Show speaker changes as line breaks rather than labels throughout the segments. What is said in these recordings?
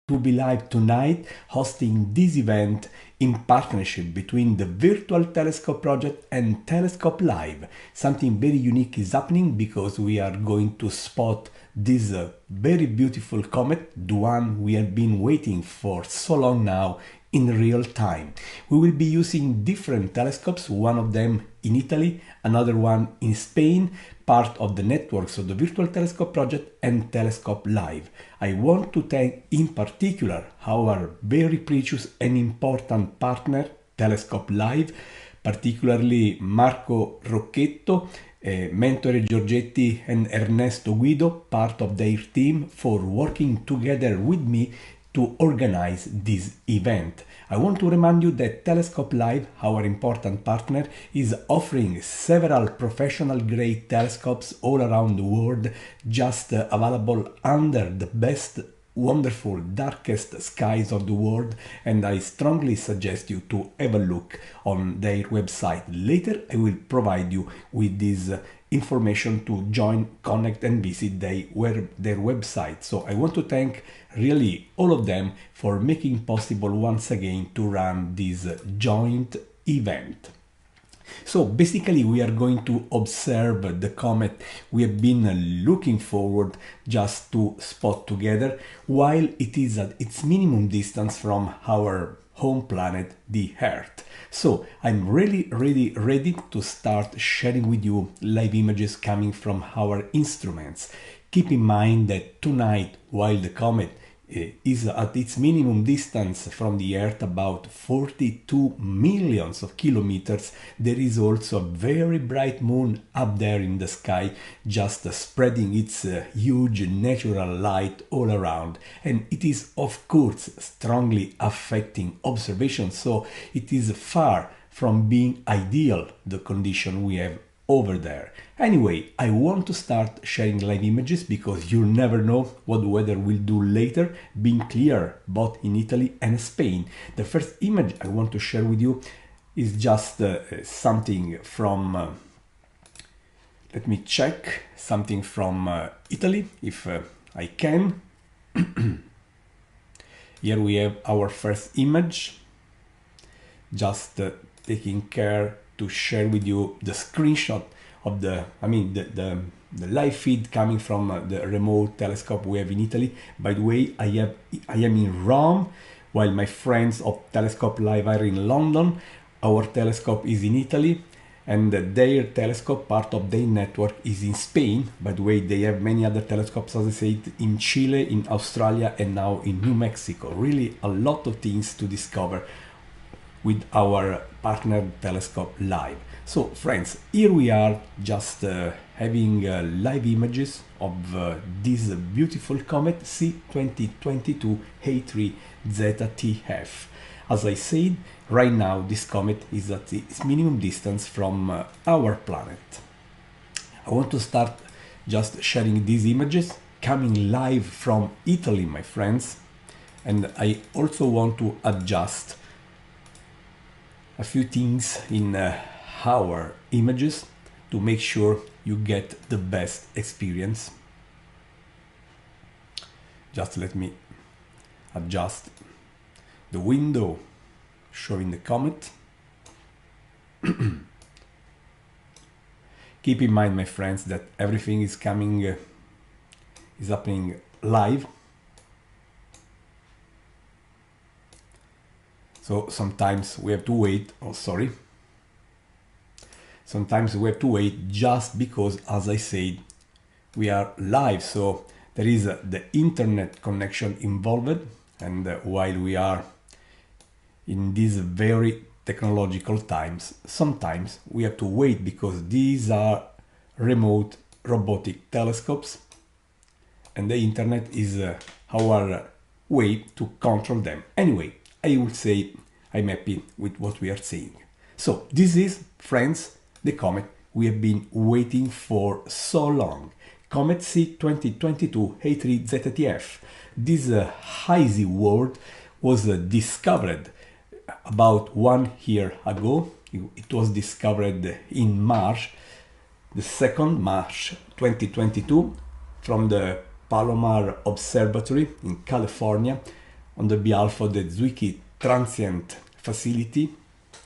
to be live tonight hosting this event in partnership between the Virtual Telescope Project and Telescope Live. Something very unique is happening because we are going to spot this very beautiful comet, the one we have been waiting for so long now, in real time. We will be using different telescopes, one of them in Italy, another one in Spain, part of the networks of the Virtual Telescope Project and Telescope Live. I want to thank in particular our very precious and important partner, Telescope Live, particularly Marco Rocchetto, Mentore Giorgetti and Ernesto Guido, part of their team, for working together with me to organize this event. I want to remind you that Telescope Live, our important partner, is offering several professional grade telescopes all around the world, just available under the best, wonderful, darkest skies of the world, and I strongly suggest you to have a look on their website. Later I will provide you with this information to join, connect and visit their website. So I want to thank really all of them for making possible once again to run this joint event. So basically we are going to observe the comet we have been looking forward just to spot together while it is at its minimum distance from our home planet, the Earth. So I'm really ready to start sharing with you live images coming from our instruments. Keep in mind that tonight, while the comet is at its minimum distance from the Earth, about 42 millions of kilometers, there is also a very bright moon up there in the sky, just spreading its huge natural light all around, and it is of course strongly affecting observation, so it is far from being ideal, the condition we have over there. Anyway, I want to start sharing live images because you never know what the weather will do later, being clear both in Italy and Spain. The first image I want to share with you is just something from, let me check, something from Italy, if I can. Here we have our first image, just taking care to share with you the screenshot of the live feed coming from the remote telescope we have in Italy. By the way, I am in Rome, while my friends of Telescope Live are in London. Our telescope is in Italy, and their telescope, part of their network, is in Spain. By the way, they have many other telescopes, as I said, in Chile, in Australia, and now in New Mexico. Really a lot of things to discover with our partner Telescope Live. So friends, here we are just having live images of this beautiful comet C2022 A3 ZTF. As I said, right now this comet is at its minimum distance from our planet. I want to start just sharing these images coming live from Italy, my friends, and I also want to adjust a few things in our images to make sure you get the best experience. Just let me adjust the window showing the comet. Keep in mind, my friends, that everything is happening live. So sometimes we have to wait, sometimes we have to wait just because, as I said, we are live, so there is the internet connection involved, and while we are in these very technological times, sometimes we have to wait because these are remote robotic telescopes and the internet is our way to control them. Anyway, I would say I'm happy with what we are seeing. So this is, friends, the comet we have been waiting for so long. Comet C2022 A3 ZTF. This hazy world was discovered about 1 year ago. It was discovered in March, the 2nd March 2022, from the Palomar Observatory in California. on the behalf of the Zwicky Transient Facility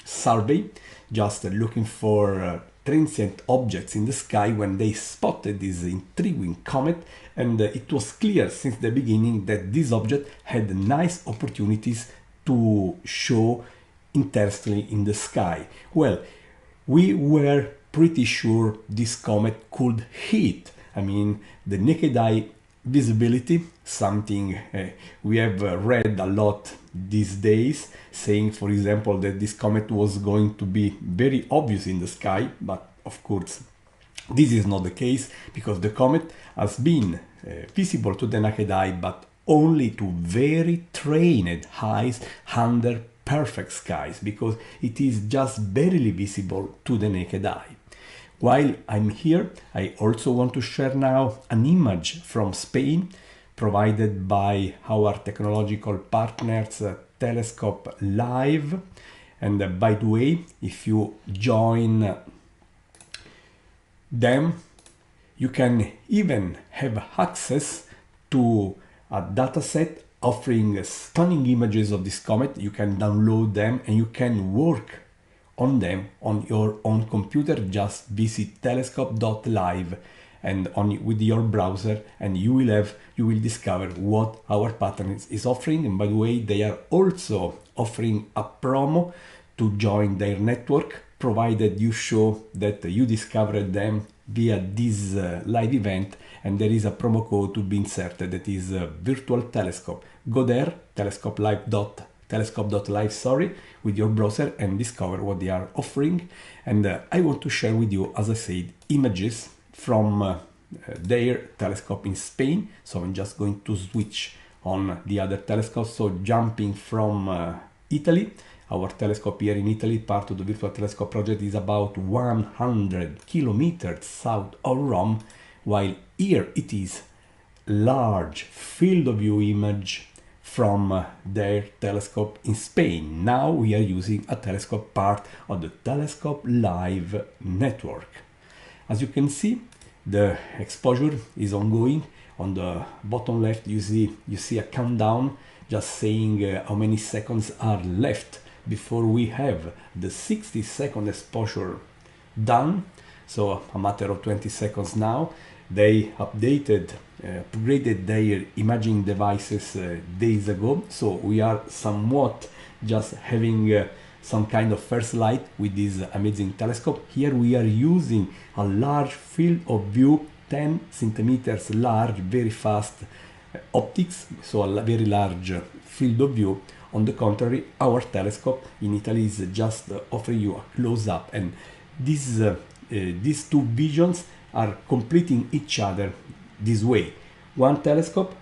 survey, just looking for transient objects in the sky when they spotted this intriguing comet, and it was clear since the beginning that this object had nice opportunities to show interestedly in the sky. Well, we were pretty sure this comet could hit, the naked eye visibility, something we have read a lot these days, saying, for example, that this comet was going to be very obvious in the sky, but of course this is not the case, because the comet has been visible to the naked eye, but only to very trained eyes under perfect skies, because it is just barely visible to the naked eye. While I'm here, I also want to share now an image from Spain provided by our technological partners Telescope Live. And by the way, if you join them, you can even have access to a dataset offering stunning images of this comet. You can download them and you can work on them on your own computer. Just visit telescope.live and with your browser, and you will discover what our partner is offering. And by the way, they are also offering a promo to join their network, provided you show that you discovered them via this live event, and there is a promo code to be inserted that is virtual telescope. Go there, telescope.live, with your browser, and discover what they are offering. And I want to share with you, as I said, images from their telescope in Spain. So I'm just going to switch on the other telescope. So jumping from Italy, our telescope here in Italy, part of the Virtual Telescope project, is about 100 kilometers south of Rome, while here it is large field of view image from their telescope in Spain. Now we are using a telescope part of the Telescope Live network. As you can see, the exposure is ongoing. On the bottom left, you see a countdown just saying how many seconds are left before we have the 60-second exposure done. So a matter of 20 seconds now. They upgraded their imaging devices days ago, so we are somewhat just having some kind of first light with this amazing telescope. Here we are using a large field of view, 10 centimeters large, very fast optics, so a very large field of view. On the contrary, our telescope in Italy is just offering you a close-up, and these two visions are completing each other this way. One telescope,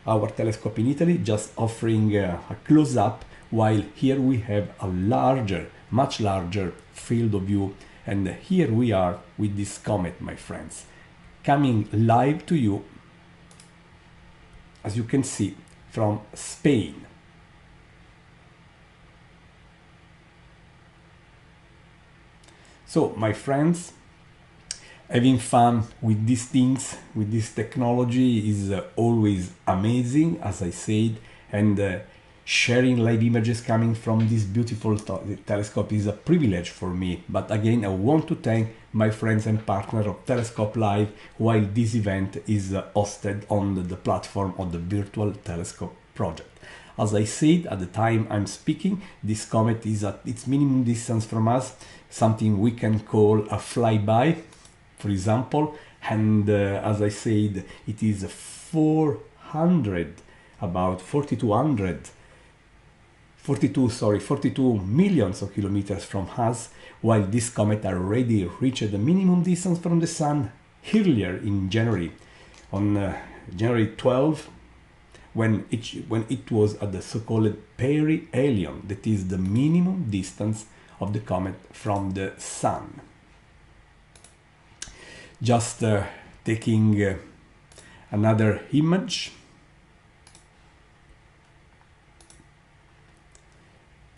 our telescope in Italy, just offering a close-up, while here we have a larger, much larger field of view. And here we are with this comet, my friends, coming live to you, as you can see, from Spain. So, my friends, having fun with these things, with this technology is always amazing, as I said, and sharing live images coming from this beautiful telescope is a privilege for me. But again, I want to thank my friends and partner of Telescope Live while this event is hosted on the platform of the Virtual Telescope project. As I said at the time I'm speaking, this comet is at its minimum distance from us, something we can call a flyby, for example, and as I said, it is 42 millions of kilometers from us, while this comet already reached the minimum distance from the Sun earlier in January, on January 12, when it was at the so-called perihelion, that is the minimum distance of the comet from the Sun. Just taking another image.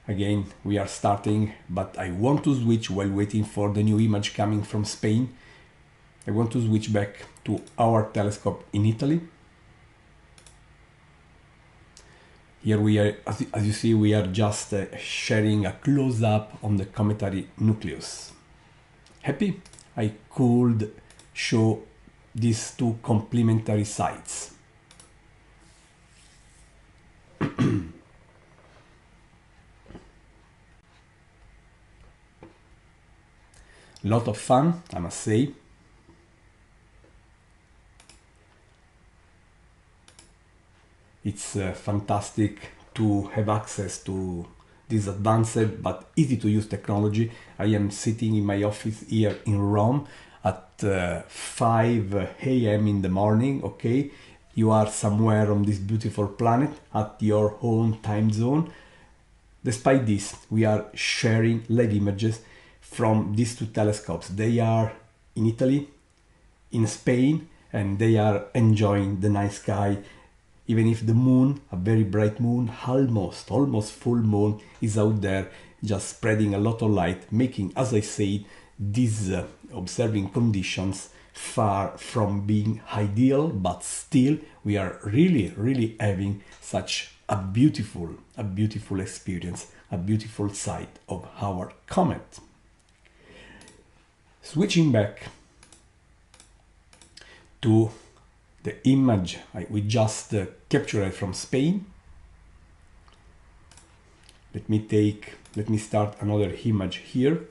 Again, we are starting, but I want to switch while waiting for the new image coming from Spain. I want to switch back to our telescope in Italy. Here we are, as you see, we are just sharing a close-up on the cometary nucleus. Happy? I could show these two complementary sides. Lot of fun, I must say. It's fantastic to have access to this advanced but easy to use technology. I am sitting in my office here in Rome at 5 a.m. in the morning, okay? You are somewhere on this beautiful planet at your own time zone. Despite this, we are sharing live images from these two telescopes. They are in Italy, in Spain, and they are enjoying the night sky. Even if the moon, a very bright moon, almost full moon, is out there just spreading a lot of light, making, as I said, these observing conditions far from being ideal, but still we are really having such a beautiful experience, a beautiful sight of our comet. Switching back to the image we just captured from Spain. Let me start another image here.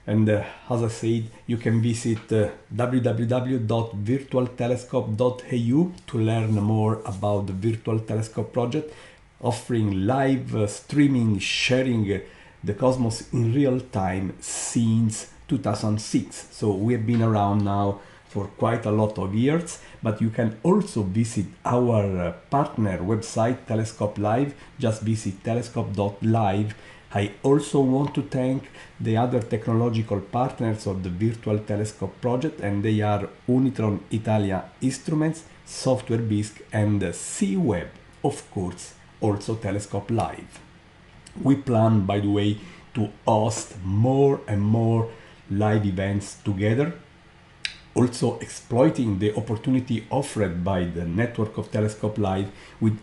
And as I said, you can visit www.virtualtelescope.eu to learn more about the Virtual Telescope project, offering live streaming, sharing the cosmos in real time since 2006. So we have been around now for quite a lot of years, but you can also visit our partner website, Telescope Live. Just visit telescope.live. I also want to thank the other technological partners of the Virtual Telescope project, and they are Unitron Italia Instruments, Software Bisq, and C-Web, of course, also Telescope Live. We plan, by the way, to host more and more live events together, also exploiting the opportunity offered by the network of Telescope Live with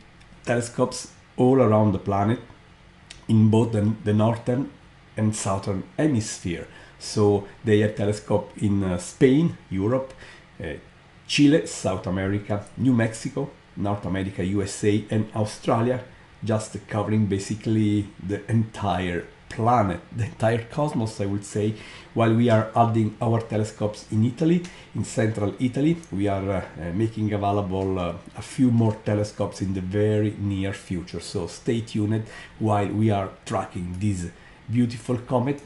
telescopes all around the planet in both the northern and southern hemisphere. So they have telescope in Spain, Europe, Chile, South America, New Mexico, North America, USA, and Australia, just covering basically the entire planet, the entire cosmos, I would say, while we are adding our telescopes in Italy, in central Italy. We are making available a few more telescopes in the very near future. So stay tuned while we are tracking this beautiful comet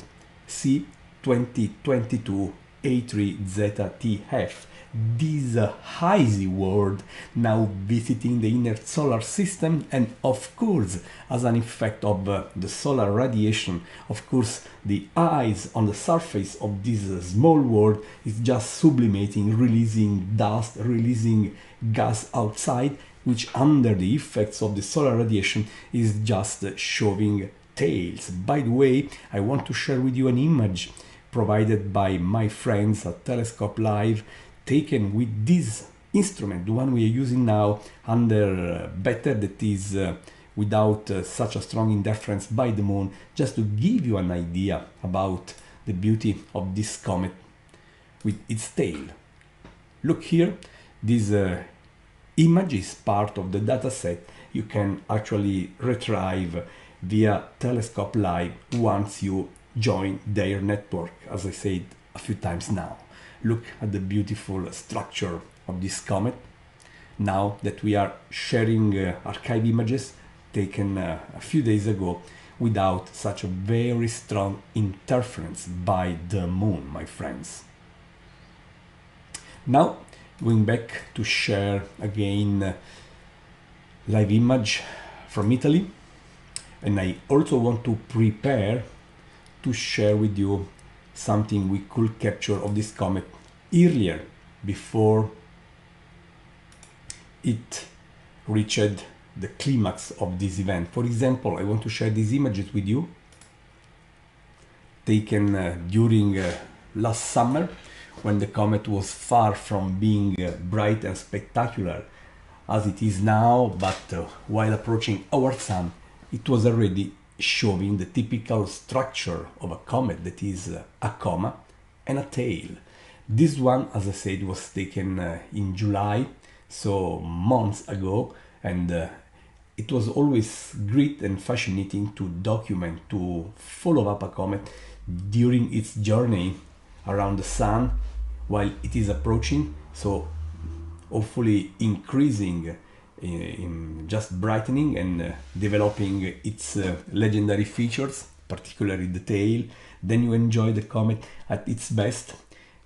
C2022 A3ZTF. This hazy world now visiting the inner solar system, and of course, as an effect of the solar radiation, of course, the ice on the surface of this small world is just sublimating, releasing dust, releasing gas outside, which under the effects of the solar radiation is just showing tails. By the way, I want to share with you an image provided by my friends at Telescope Live, taken with this instrument, the one we are using now, under better, that is without such a strong interference by the moon, just to give you an idea about the beauty of this comet with its tail. Look here, this image is part of the dataset you can actually retrieve via Telescope Live once you join their network, as I said a few times now. Look at the beautiful structure of this comet. Now that we are sharing archive images taken a few days ago without such a very strong interference by the moon, my friends. Now, going back to share again live image from Italy, and I also want to prepare to share with you something we could capture of this comet earlier, before it reached the climax of this event. For example, I want to share these images with you, taken during last summer, when the comet was far from being bright and spectacular as it is now, but while approaching our sun, it was already showing the typical structure of a comet, that is a coma and a tail. This one, as I said, was taken in July, so months ago, and it was always great and fascinating to document, to follow up a comet during its journey around the sun while it is approaching, so hopefully increasing in just brightening and developing its legendary features, particularly the tail. Then you enjoy the comet at its best,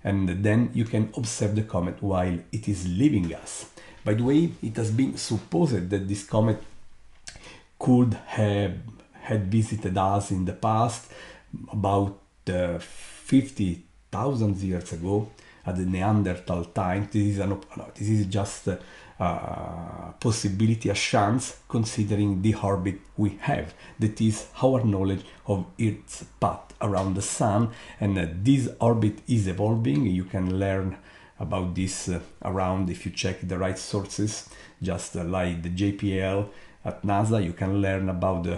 and then you can observe the comet while it is leaving us. By the way, it has been supposed that this comet could have had visited us in the past, about 50,000 years ago, at the Neanderthal time. This is just a possibility, a chance, considering the orbit we have. That is our knowledge of its path around the sun, and this orbit is evolving. You can learn about this around, if you check the right sources, just like the JPL at NASA. You can learn about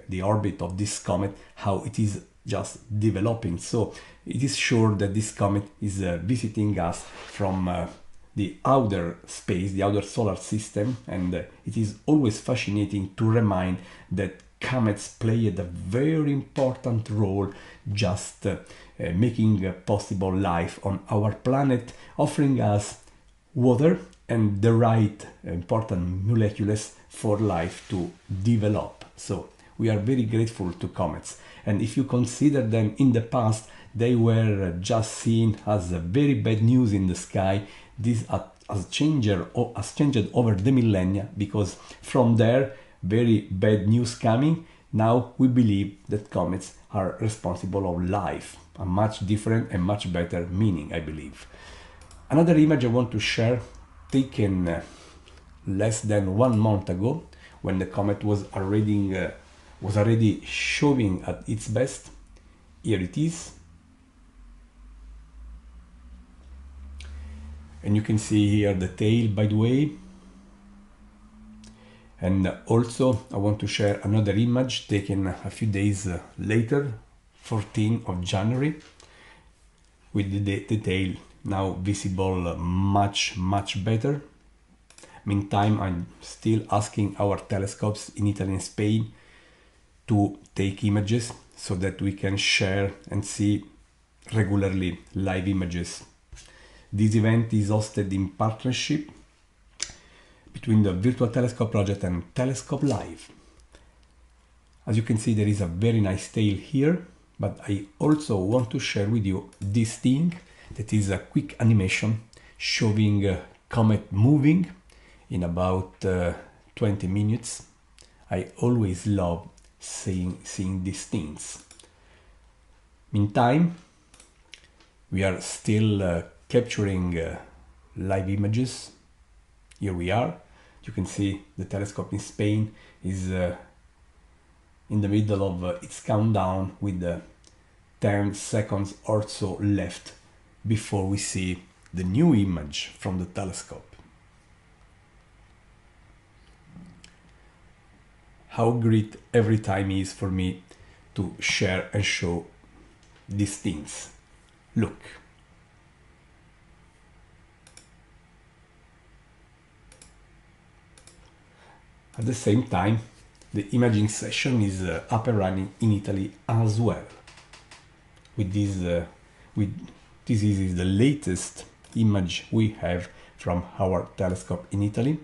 the orbit of this comet, how it is just developing. So it is sure that this comet is visiting us from the outer space, the outer solar system, and it is always fascinating to remind that comets played a very important role, just making possible life on our planet, offering us water and the right important molecules for life to develop. So we are very grateful to comets, and if you consider them in the past, they were just seen as very bad news in the sky. This has changed over the millennia, because from there, very bad news coming, now we believe that comets are responsible of life, a much different and much better meaning, I believe. Another image I want to share, taken less than 1 month ago, when the comet was already showing at its best. Here it is. And you can see here the tail, by the way. And also I want to share another image taken a few days later, 14th of January, with the tail now visible much better. Meantime, I'm still asking our telescopes in Italy and Spain to take images so that we can share and see regularly live images. This event is hosted in partnership between the Virtual Telescope Project and Telescope Live. As you can see, there is a very nice tail here, but I also want to share with you this thing, that is a quick animation showing a comet moving in about 20 minutes. I always love seeing these things. Meantime, we are still capturing live images. Here we are. You can see the telescope in Spain is in the middle of its countdown, with 10 seconds or so left before we see the new image from the telescope. How great every time is for me to share and show these things. Look. At the same time, the imaging session is up and running in Italy as well. This is the latest image we have from our telescope in Italy.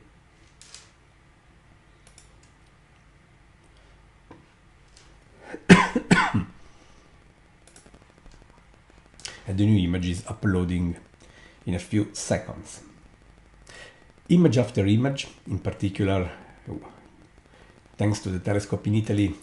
And the new image is uploading in a few seconds. Image after image, in particular, thanks to the telescope in Italy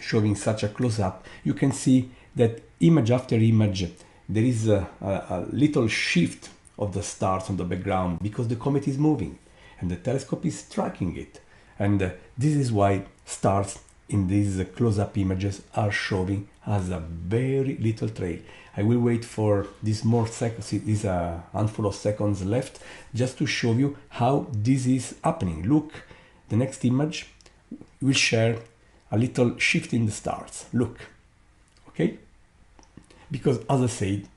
showing such a close-up, you can see that image after image there is a little shift of the stars on the background, because the comet is moving and the telescope is tracking it, and this is why stars in these close-up images are showing as a very little trail. I will wait for this more seconds, this a handful of seconds left, just to show you how this is happening. Look, the next image will share a little shift in the stars. Look, okay? Because as I said,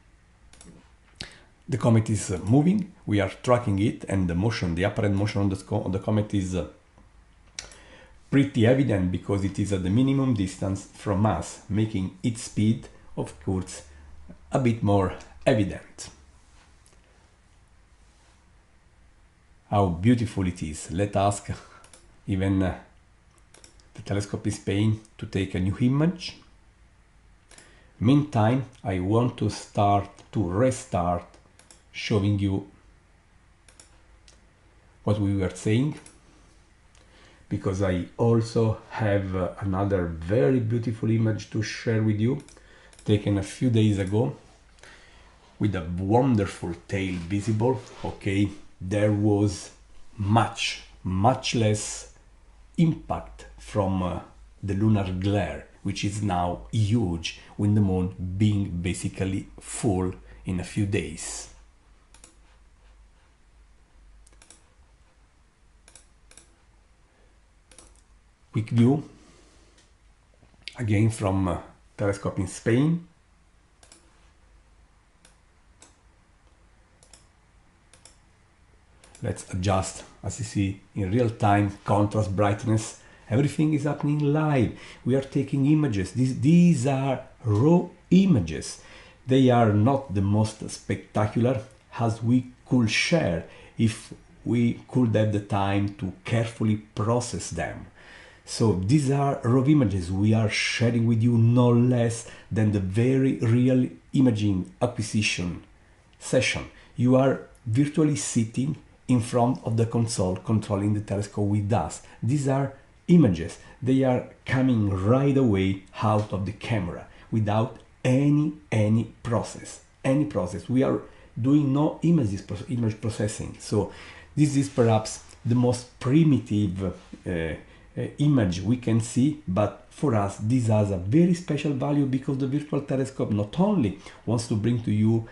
the comet is moving, we are tracking it, and the motion, the apparent motion on the comet is pretty evident because it is at the minimum distance from us, making its speed, of course, a bit more evident. How beautiful it is. Let's ask even the telescope in Spain to take a new image. Meantime, I want to restart showing you what we were saying, because I also have another very beautiful image to share with you, taken a few days ago, with a wonderful tail visible. Okay, there was much less impact from the lunar glare, which is now huge, with the moon being basically full in a few days. Quick view again from telescope in Spain. Let's adjust, as you see, in real time, contrast, brightness, everything is happening live. We are taking images. These are raw images. They are not the most spectacular, as we could share if we could have the time to carefully process them. So these are raw images we are sharing with you, no less than the very real imaging acquisition session. You are virtually sitting in front of the console controlling the telescope with us. These are images. They are coming right away out of the camera without any process. We are doing no image processing. So this is perhaps the most primitive image we can see, but for us this has a very special value because the virtual telescope not only wants to bring to you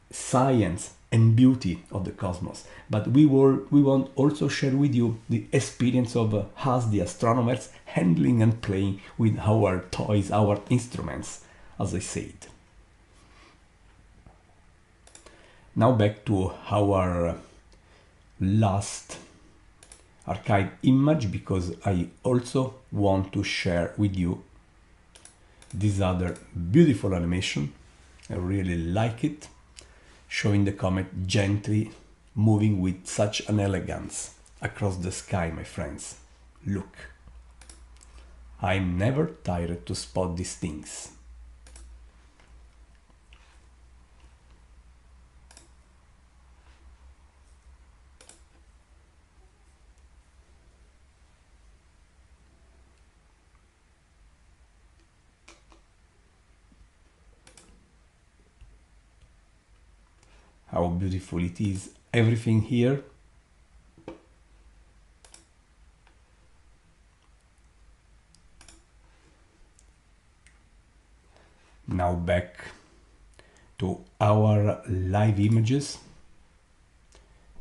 science and beauty of the cosmos, but we want also share with you the experience of us, the astronomers, handling and playing with our toys, our instruments, as I said. Now back to our last archive image, because I also want to share with you this other beautiful animation. I really like it, showing the comet gently moving with such an elegance across the sky, my friends. Look, I'm never tired to spot these things. How beautiful it is, everything here. Now back to our live images.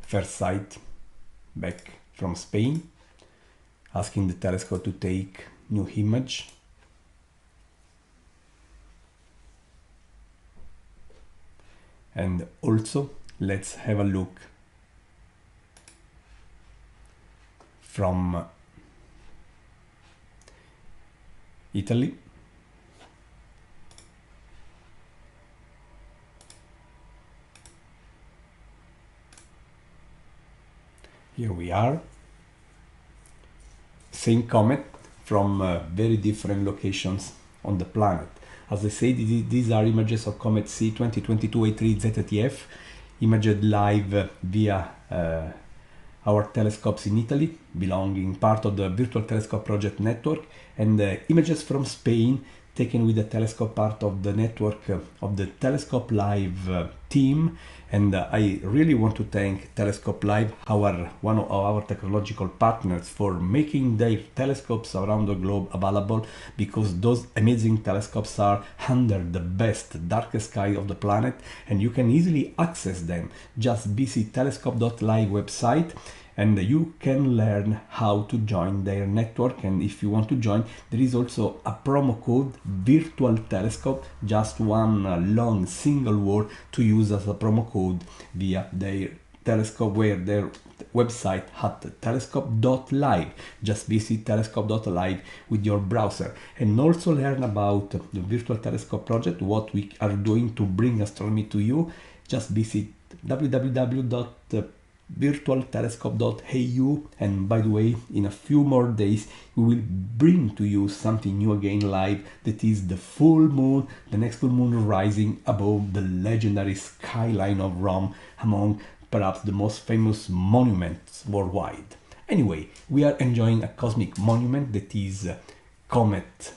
First sight back from Spain, asking the telescope to take new image. And also, let's have a look from Italy. Here we are. Same comet from very different locations on the planet. As I said, these are images of Comet C 2022-A3 ZTF, imaged live via our telescopes in Italy, belonging part of the Virtual Telescope Project Network, and images from Spain taken with the telescope part of the network of the Telescope Live team. And I really want to thank Telescope Live, one of our technological partners, for making their telescopes around the globe available, because those amazing telescopes are under the best darkest sky of the planet, and you can easily access them. Just visit telescope.live website and you can learn how to join their network. And if you want to join, there is also a promo code virtual telescope, just one long single word to use as a promo code via their telescope, where their website at telescope.live. Just visit telescope.live with your browser and also learn about the virtual telescope project, what we are doing to bring astronomy to you. Just visit www.virtualtelescope.eu, and by the way, in a few more days we will bring to you something new again live, that is the full moon, the next full moon rising above the legendary skyline of Rome, among perhaps the most famous monuments worldwide. Anyway, we are enjoying a cosmic monument that is Comet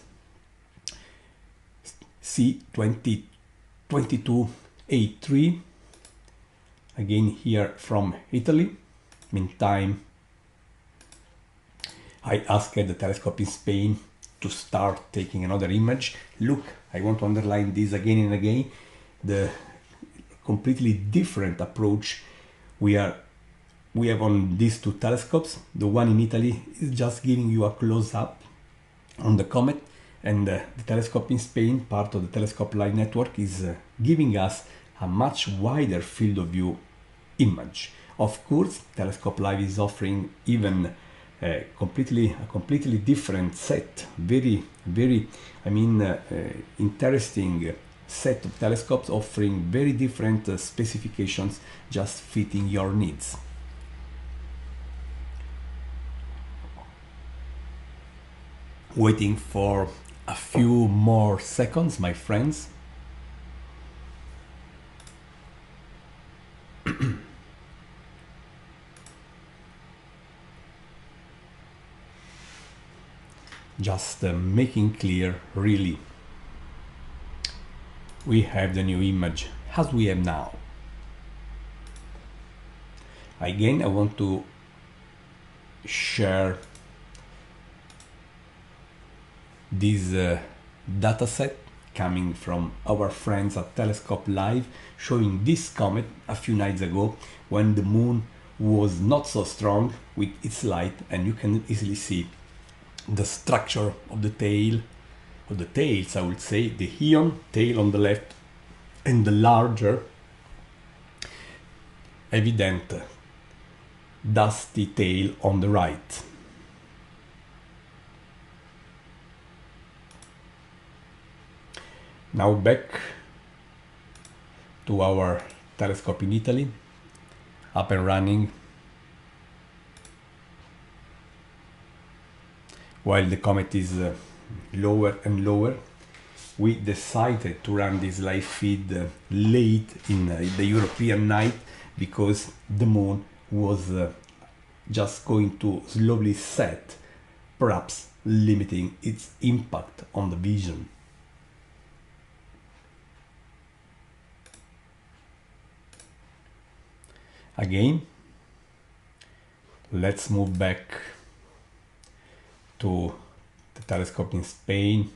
C2022A3, again here from Italy. Meantime, I asked the telescope in Spain to start taking another image. Look, I want to underline this again and again, the completely different approach we have on these two telescopes. The one in Italy is just giving you a close-up on the comet, and the telescope in Spain, part of the Telescope Live network, is giving us a much wider field of view image. Of course, Telescope Live is offering even a completely different set, very interesting set of telescopes, offering very different specifications, just fitting your needs. Waiting for a few more seconds, my friends. Just making clear, really, we have the new image as we have now. Again, I want to share this data set coming from our friends at Telescope Live, showing this comet a few nights ago when the moon was not so strong with its light, and you can easily see the structure of the tail, of the tails, I would say, the Ion tail on the left and the larger evident dusty tail on the right. Now back to our telescope in Italy, up and running. While the comet is lower and lower, we decided to run this live feed late in the European night, because the moon was just going to slowly set, perhaps limiting its impact on the vision. Again, let's move back to the telescope in Spain.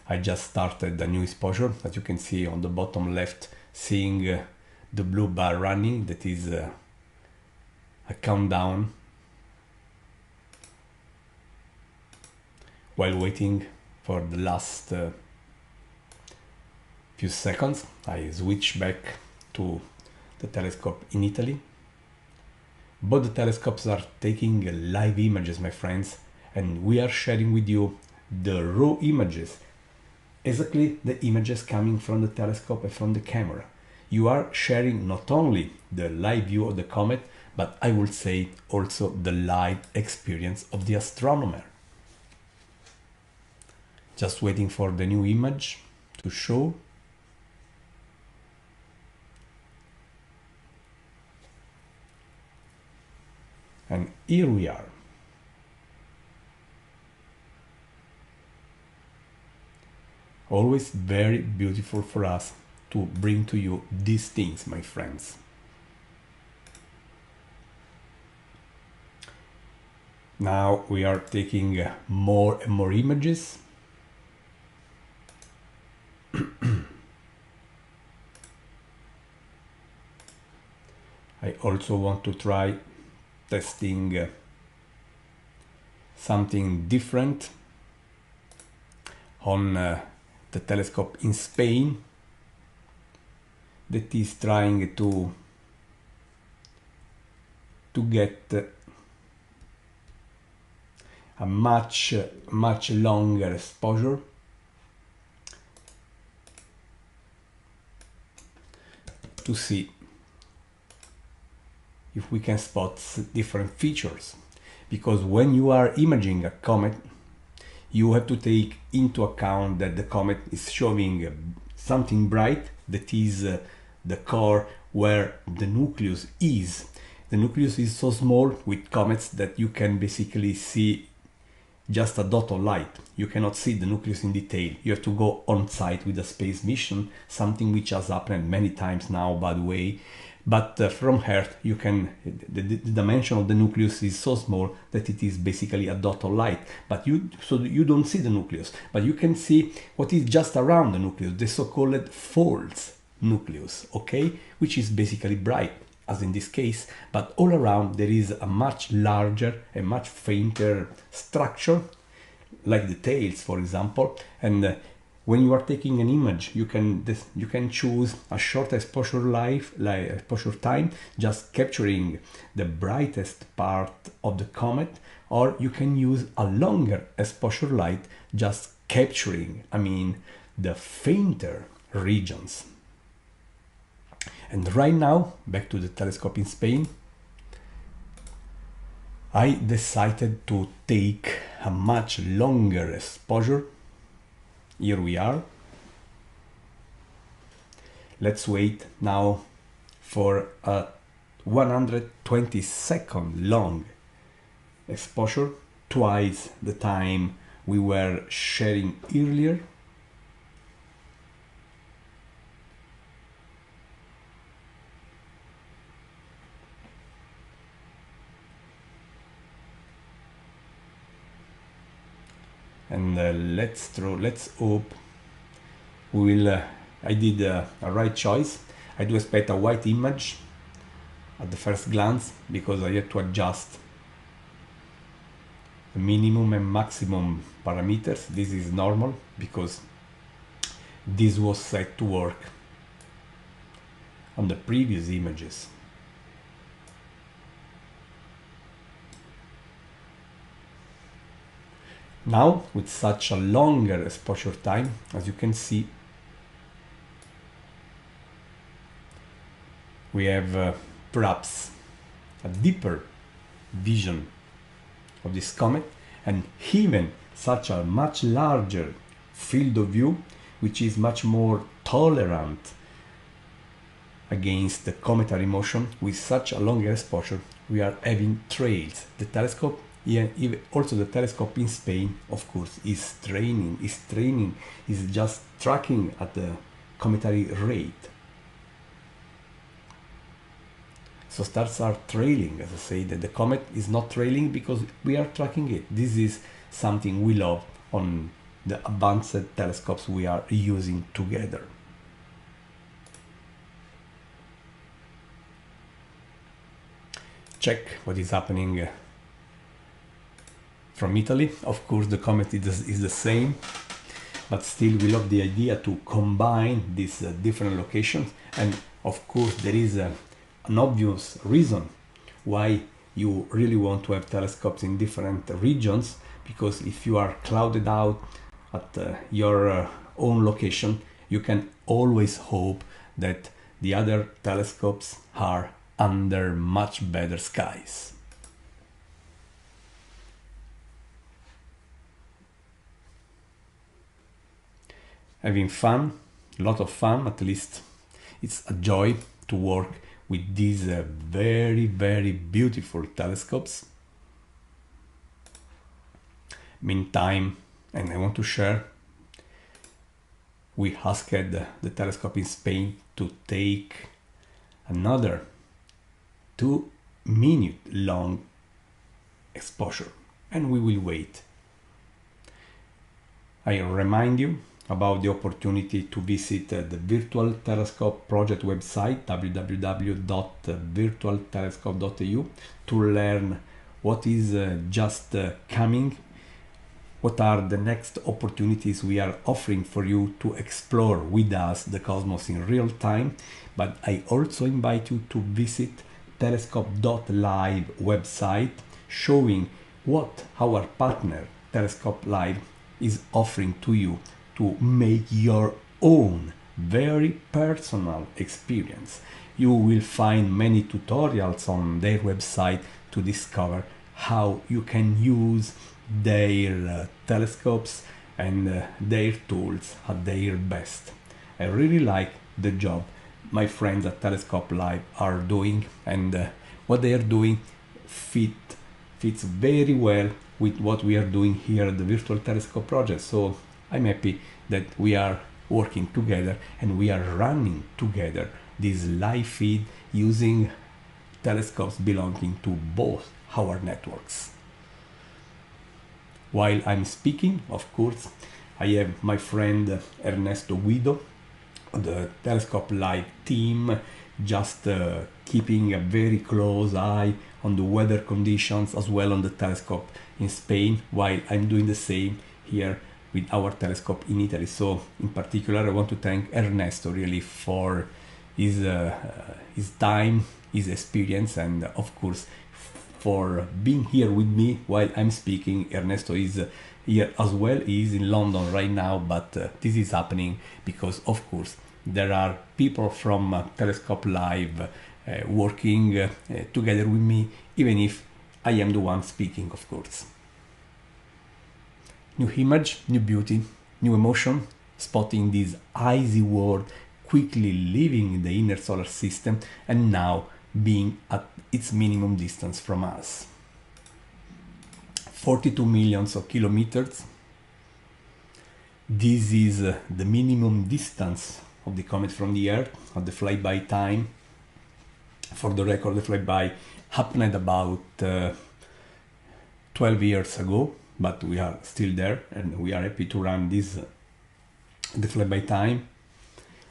I just started a new exposure, as you can see on the bottom left, seeing the blue bar running, that is a countdown. While waiting for the last few seconds, I switch back to the telescope in Italy. Both the telescopes are taking live images, my friends, and we are sharing with you the raw images, exactly the images coming from the telescope and from the camera. You are sharing not only the live view of the comet, but I would say also the live experience of the astronomer. Just waiting for the new image to show. And here we are. Always very beautiful for us to bring to you these things, my friends. Now we are taking more and more images. I also want to try testing something different on the telescope in Spain that is trying to get a much longer exposure. To see if we can spot different features, because when you are imaging a comet, you have to take into account that the comet is showing something bright, that is the core where the nucleus is. The nucleus is so small with comets that you can basically see just a dot of light. You cannot see the nucleus in detail. You have to go on site with a space mission, something which has happened many times now, by the way. But from Earth, you can, the dimension of the nucleus is so small that it is basically a dot of light. But you don't see the nucleus, but you can see what is just around the nucleus, the so-called false nucleus, okay, which is basically bright, as in this case, but all around there is a much larger and much fainter structure, like the tails, for example. And when you are taking an image, you can choose a short exposure time, just capturing the brightest part of the comet, or you can use a longer exposure light, just capturing, the fainter regions. And right now, back to the telescope in Spain, I decided to take a much longer exposure. Here we are. Let's wait now for a 120-second long exposure, twice the time we were sharing earlier. And let's hope we will. I did a right choice. I do expect a white image at the first glance, because I had to adjust the minimum and maximum parameters. This is normal because this was set to work on the previous images. Now, with such a longer exposure time, as you can see, we have perhaps a deeper vision of this comet, and even such a much larger field of view, which is much more tolerant against the cometary motion. With such a longer exposure, we are having trails. The telescope, even also the telescope in Spain, of course, is just tracking at the cometary rate. So stars are trailing, as I say, that the comet is not trailing because we are tracking it. This is something we love on the advanced telescopes we are using together. Check what is happening from Italy. Of course, the comet is the same, but still we love the idea to combine these different locations. And of course, there is an obvious reason why you really want to have telescopes in different regions, because if you are clouded out at your own location, you can always hope that the other telescopes are under much better skies. Having fun, a lot of fun, at least it's a joy to work with these very, very beautiful telescopes. Meantime, and I want to share we asked the telescope in Spain to take another 2-minute long exposure, and we will wait. I remind you about the opportunity to visit the Virtual Telescope Project website, www.virtualtelescope.eu, to learn what is just coming, what are the next opportunities we are offering for you to explore with us the cosmos in real time. But I also invite you to visit telescope.live website, showing what our partner Telescope Live is offering to you to make your own very personal experience. You will find many tutorials on their website to discover how you can use their telescopes and their tools at their best. I really like the job my friends at Telescope Live are doing, and what they are doing fits very well with what we are doing here at the Virtual Telescope Project. So I'm happy that we are working together and we are running together this live feed using telescopes belonging to both our networks. While I'm speaking, of course, I have my friend Ernesto Guido, the Telescope Live team, just keeping a very close eye on the weather conditions as well on the telescope in Spain, while I'm doing the same here with our telescope in Italy. So in particular, I want to thank Ernesto really for his time, his experience, and of course for being here with me while I'm speaking. Ernesto is here as well. He is in London right now, but this is happening because of course there are people from Telescope Live working together with me, even if I am the one speaking, of course. New image, new beauty, new emotion, spotting this icy world quickly leaving the inner solar system and now being at its minimum distance from us. 42 millions of kilometers. This is the minimum distance of the comet from the Earth at the flyby time. For the record, the flyby happened about 12 years ago, but we are still there and we are happy to run this the flyby time.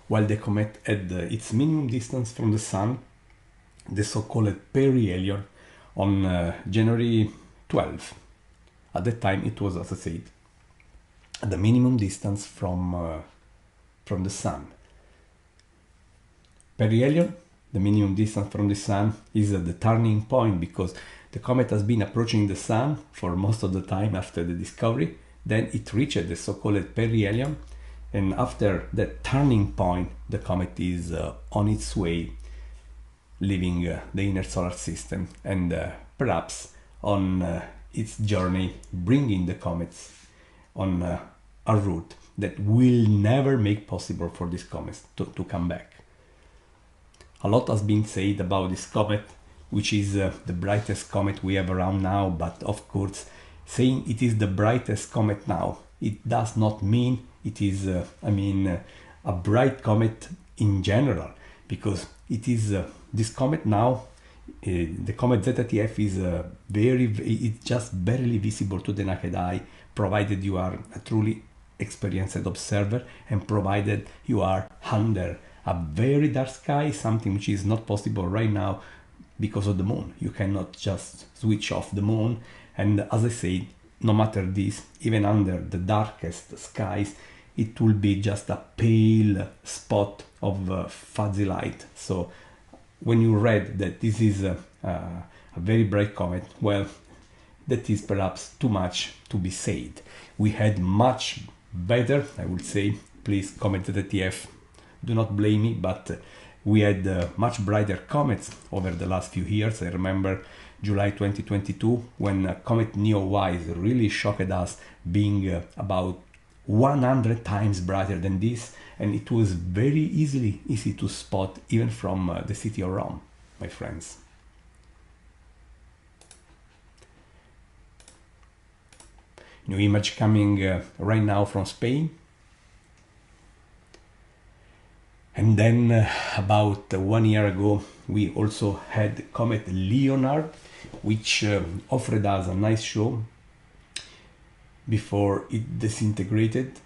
While the comet had its minimum distance from the Sun, the so-called perihelion, on January 12. At that time it was, as I said, the minimum distance from the Sun. Perihelion, the minimum distance from the Sun, is the turning point because the comet has been approaching the Sun for most of the time after the discovery. Then it reached the so-called perihelion, and after that turning point the comet is on its way leaving the inner solar system, and perhaps on its journey bringing the comets on a route that will never make possible for these comets to come back. A lot has been said about this comet, which is the brightest comet we have around now, but of course saying it is the brightest comet now, it does not mean it is a bright comet in general, because it is this comet now, the comet ZTF is it's just barely visible to the naked eye, provided you are a truly experienced observer and provided you are under a very dark sky, something which is not possible right now because of the moon. You cannot just switch off the moon, and as I said, no matter this, even under the darkest skies, it will be just a pale spot of fuzzy light. So when you read that this is a very bright comet, well, that is perhaps too much to be said. We had much better, I would say, please comment ZTF, do not blame me, but we had much brighter comets over the last few years. I remember July 2022 when comet Neowise really shocked us, being about 100 times brighter than this, and it was very easy to spot even from the city of Rome, my friends. New image coming right now from Spain. And then about 1 year ago, we also had Comet Leonard, which offered us a nice show before it disintegrated.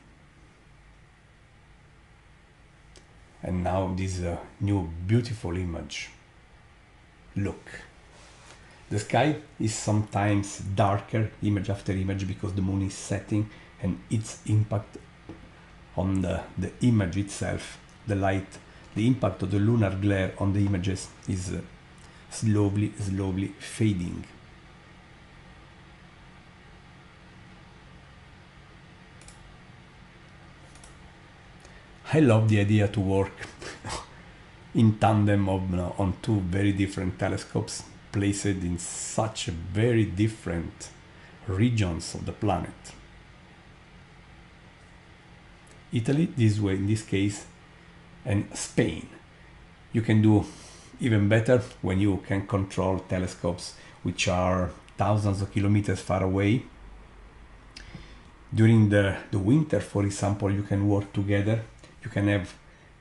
And now this new beautiful image. Look, the sky is sometimes darker image after image because the moon is setting, and its impact on the image itself, the light, the impact of the lunar glare on the images is slowly fading. I love the idea to work in tandem on two very different telescopes placed in such very different regions of the planet. Italy this way in this case, and Spain. You can do even better when you can control telescopes which are thousands of kilometers far away. During the winter, for example, you can work together. You can have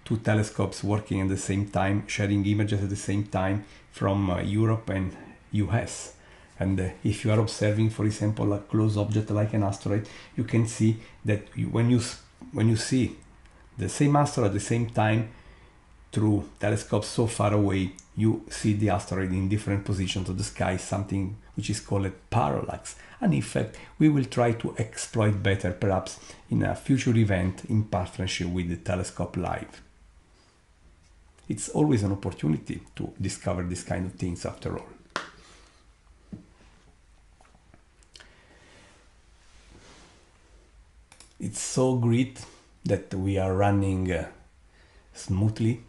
two telescopes working at the same time, sharing images at the same time from Europe and US. And if you are observing, for example, a close object like an asteroid, you can see that when you see the same asteroid at the same time through telescopes so far away, you see the asteroid in different positions of the sky, something which is called parallax. An effect we will try to exploit better perhaps in a future event in partnership with the Telescope Live. It's always an opportunity to discover this kind of things after all. It's so great that we are running smoothly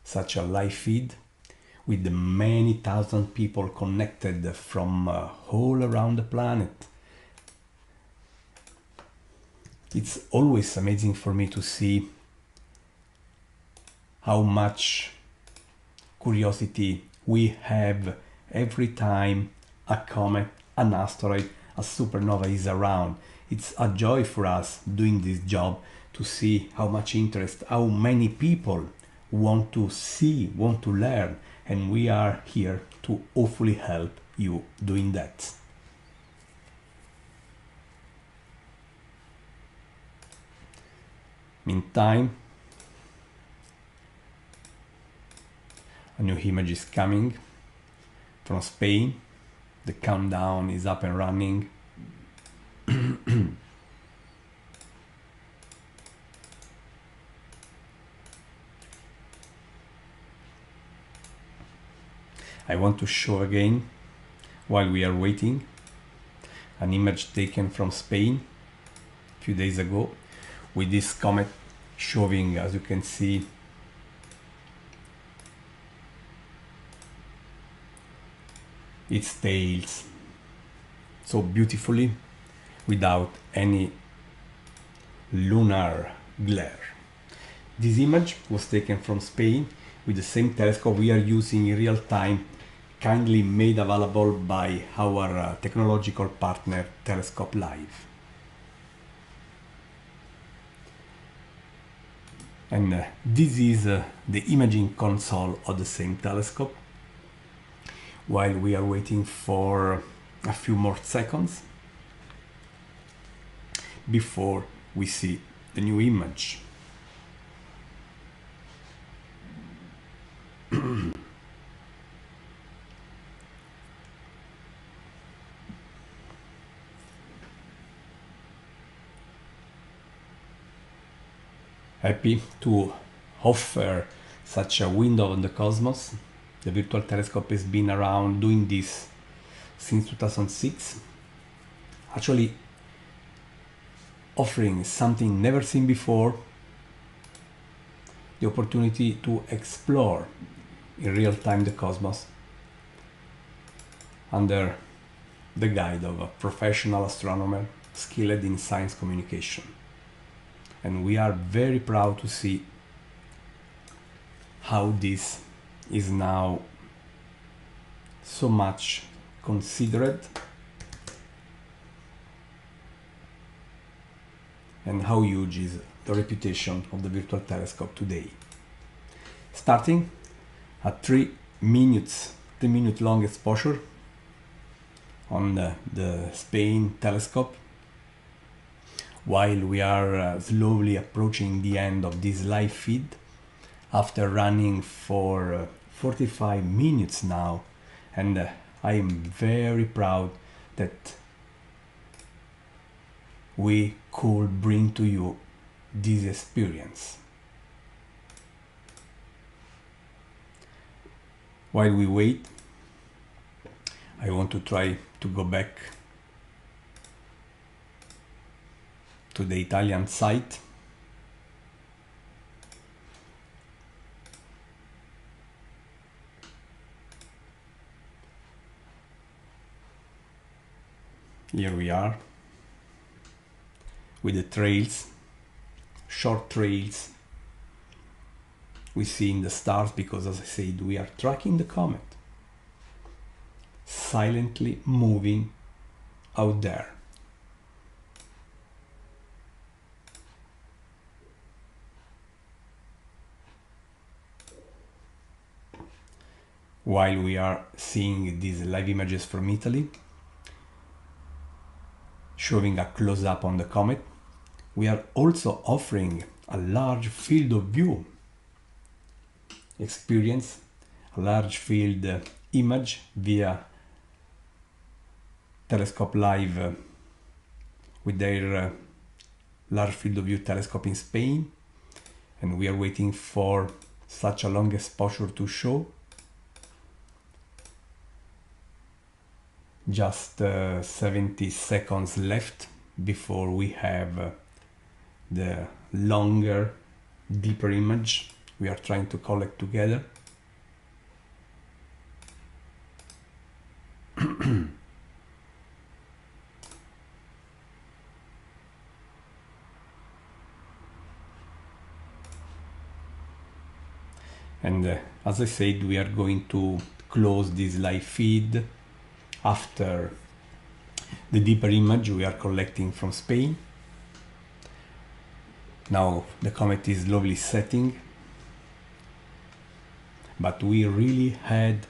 such a live feed with the many thousand people connected from all around the planet. It's always amazing for me to see how much curiosity we have every time a comet, an asteroid, a supernova is around. It's a joy for us doing this job to see how much interest, how many people want to see, want to learn, and we are here to hopefully help you doing that. Meantime, a new image is coming from Spain. The countdown is up and running. I want to show again, while we are waiting, an image taken from Spain a few days ago with this comet showing, as you can see, its tails so beautifully without any lunar glare. This image was taken from Spain with the same telescope we are using in real time, kindly made available by our technological partner Telescope Live. And this is the imaging console of the same telescope. While we are waiting for a few more seconds before we see the new image. Happy to offer such a window on the cosmos. The virtual telescope has been around doing this since 2006, actually offering something never seen before, the opportunity to explore in real time the cosmos under the guide of a professional astronomer skilled in science communication. And we are very proud to see how this is now so much considered and how huge is the reputation of the virtual telescope today. starting at 3 minute long exposure on the Spain telescope, while we are slowly approaching the end of this live feed after running for 45 minutes now. And I am very proud that we could bring to you this experience. While we wait, I want to try to go back to the Italian site. Here we are with the trails, short trails we see in the stars, because as I said, we are tracking the comet silently moving out there. While we are seeing these live images from Italy, showing a close-up on the comet, we are also offering a large field of view experience, a large field image via Telescope Live with their large field of view telescope in Spain, and we are waiting for such a long exposure to show. Just 70 seconds left before we have the longer, deeper image we are trying to collect together. And as I said, we are going to close this live feed after the deeper image we are collecting from Spain. Now the comet is slowly setting, but we really had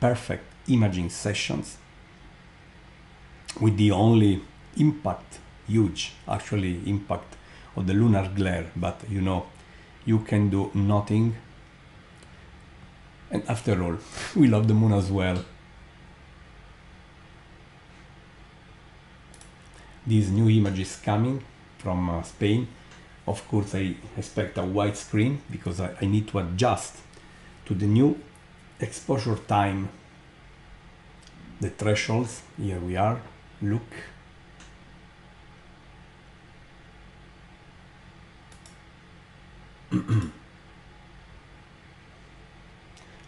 perfect imaging sessions with the only impact, huge actually impact of the lunar glare, but you know, you can do nothing. And after all, we love the moon as well. This new image is coming from Spain. Of course, I expect a wide screen because I need to adjust to the new exposure time, the thresholds. Here we are, look.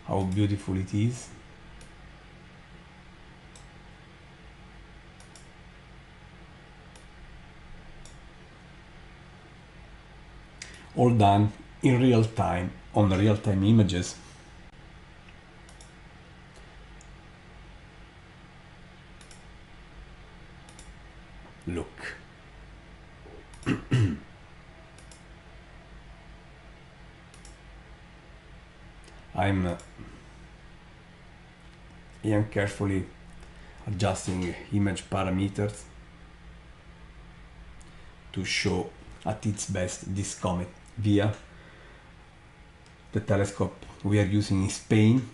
How beautiful it is. All done in real time on real-time images. Look. I am carefully adjusting image parameters to show at its best this comet via the telescope we are using in Spain,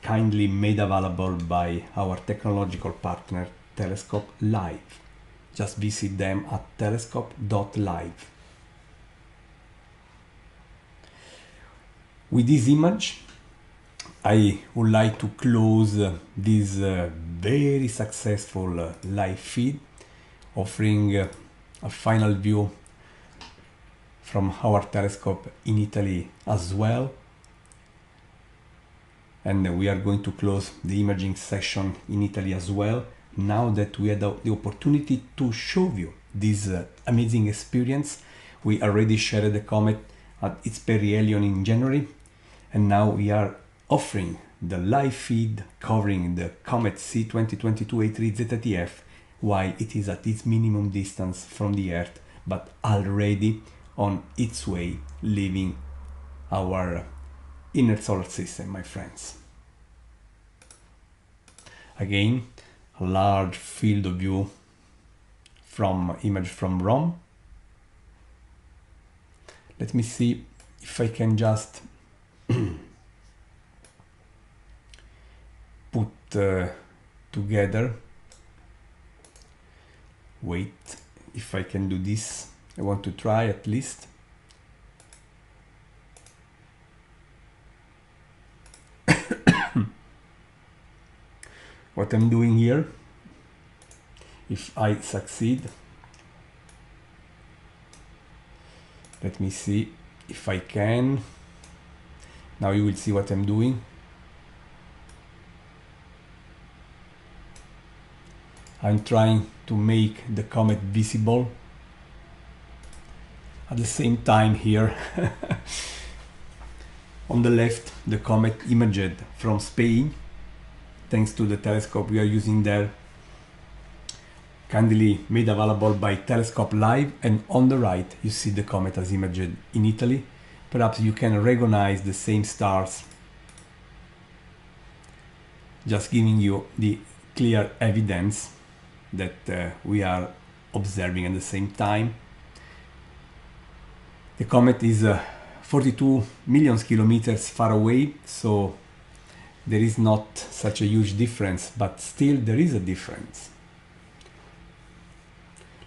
kindly made available by our technological partner Telescope Live. Just visit them at telescope.live. With this image, I would like to close this very successful live feed, offering a final view from our telescope in Italy as well. And we are going to close the imaging session in Italy as well, now that we had the opportunity to show you this amazing experience. We already shared the comet at its perihelion in January, and now we are offering the live feed covering the comet C2022 A3 ZTF while it is at its minimum distance from the Earth, but already on its way leaving our inner solar system, my friends. Again, a large field of view from image from Rome. Let me see if I can just put together. Wait, if I can do this. I want to try at least. What I'm doing here, if I succeed, let me see if I can. Now you will see what I'm doing. I'm trying to make the comet visible. At the same time here, on the left, the comet imaged from Spain, thanks to the telescope we are using there, kindly made available by Telescope Live. And on the right, you see the comet as imaged in Italy. Perhaps you can recognize the same stars, just giving you the clear evidence that we are observing at the same time. The comet is 42 million kilometers far away, so there is not such a huge difference, but still there is a difference.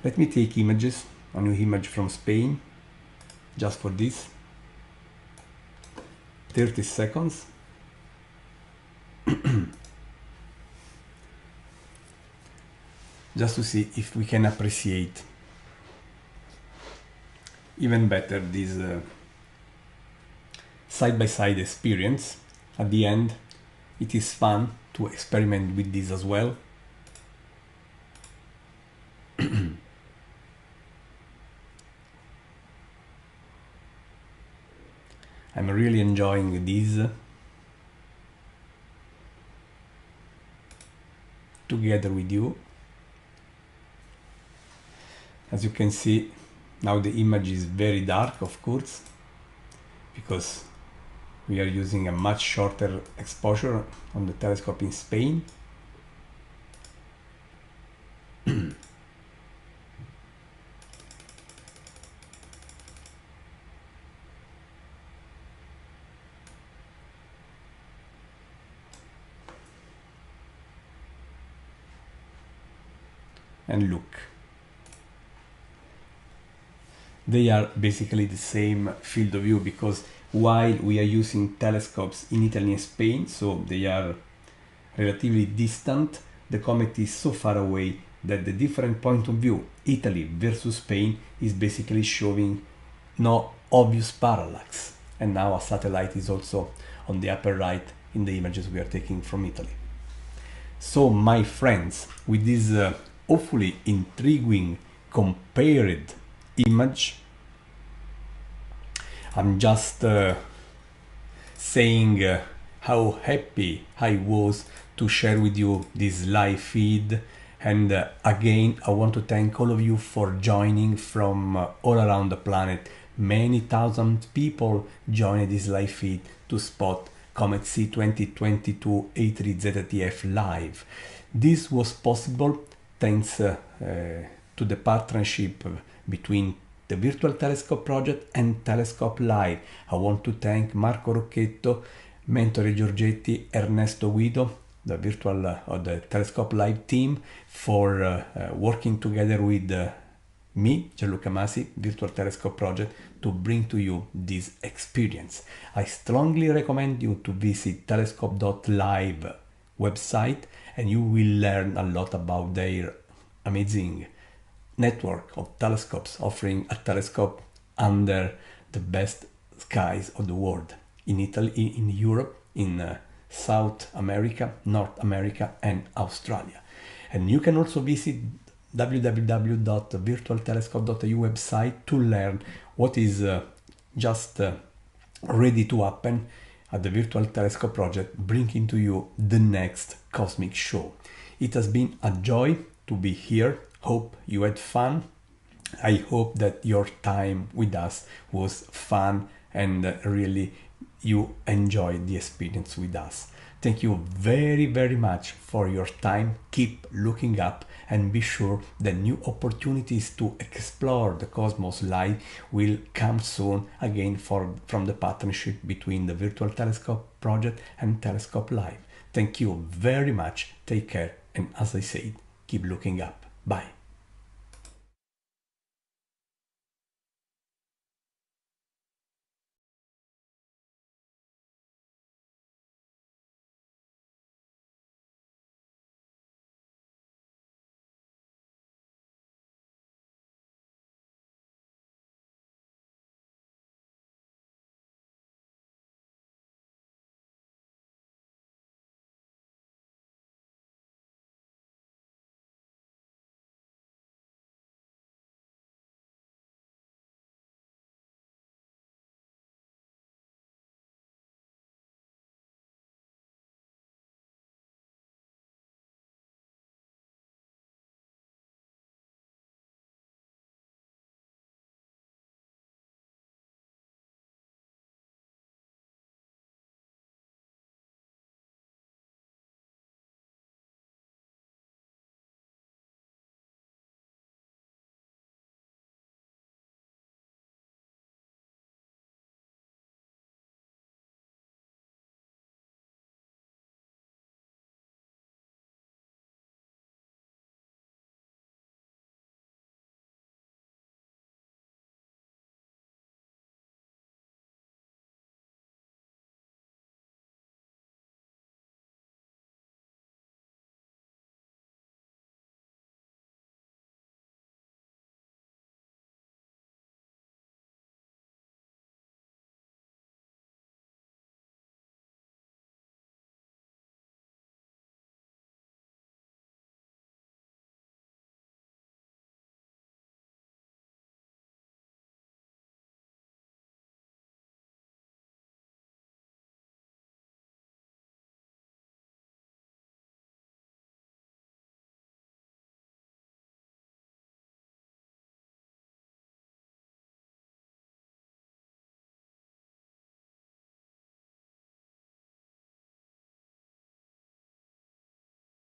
Let me take images, a new image from Spain, just for this. 30 seconds. Just to see if we can appreciate even better this side-by-side experience. At the end, it is fun to experiment with this as well. I'm really enjoying this together with you. As you can see, now the image is very dark, of course, because we are using a much shorter exposure on the telescope in Spain. And look, they are basically the same field of view, because while we are using telescopes in Italy and Spain, so they are relatively distant, the comet is so far away that the different point of view, Italy versus Spain, is basically showing no obvious parallax. And now a satellite is also on the upper right in the images we are taking from Italy. So my friends, with this hopefully intriguing compared image, I'm just saying how happy I was to share with you this live feed. And again, I want to thank all of you for joining from all around the planet. Many thousand people joined this live feed to spot Comet C 2022 A3ZTF live. This was possible thanks to the partnership between the Virtual Telescope Project and Telescope Live. I want to thank Marco Rocchetto, Mentore Giorgetti, Ernesto Guido, the Virtual or the Telescope Live team, for working together with me, Gianluca Masi, Virtual Telescope Project, to bring to you this experience. I strongly recommend you to visit telescope.live website, and you will learn a lot about their amazing network of telescopes, offering a telescope under the best skies of the world, in Italy, in Europe, in South America, North America, and Australia. And you can also visit www.virtualtelescope.eu website to learn what is just ready to happen at the Virtual Telescope Project, bringing to you the next cosmic show. It has been a joy to be here. Hope you had fun. I hope that your time with us was fun and really you enjoyed the experience with us. Thank you very, very much for your time. Keep looking up and be sure that new opportunities to explore the cosmos light will come soon again from the partnership between the Virtual Telescope Project and Telescope Live. Thank you very much. Take care. And as I said, keep looking up. Bye.